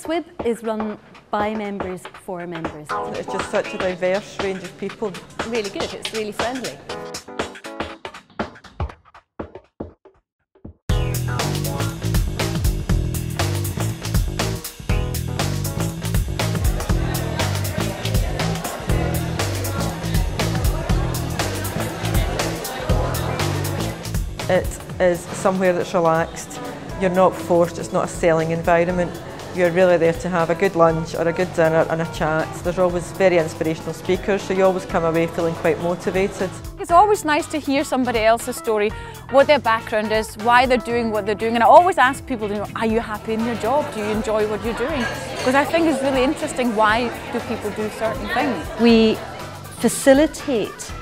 SWIB is run by members for members. It's just such a diverse range of people. Really good, it's really friendly. It is somewhere that's relaxed. You're not forced, it's not a selling environment. You're really there to have a good lunch or a good dinner and a chat. There's always very inspirational speakers, so you always come away feeling quite motivated. It's always nice to hear somebody else's story, what their background is, why they're doing what they're doing. And I always ask people, are you happy in your job? Do you enjoy what you're doing? Because I think it's really interesting, why do people do certain things? We facilitate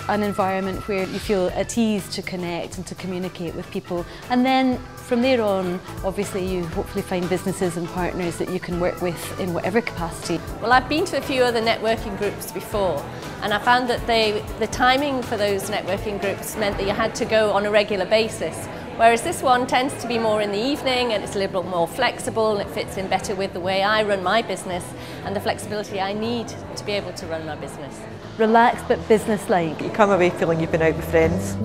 an environment where you feel at ease to connect and to communicate with people, and then from there on obviously you hopefully find businesses and partners that you can work with in whatever capacity. Well, I've been to a few other networking groups before, and I found that the timing for those networking groups meant that you had to go on a regular basis, whereas this one tends to be more in the evening and it's a little more flexible and it fits in better with the way I run my business and the flexibility I need to be able to run my business. Relaxed but business-like. You come away feeling you've been out with friends.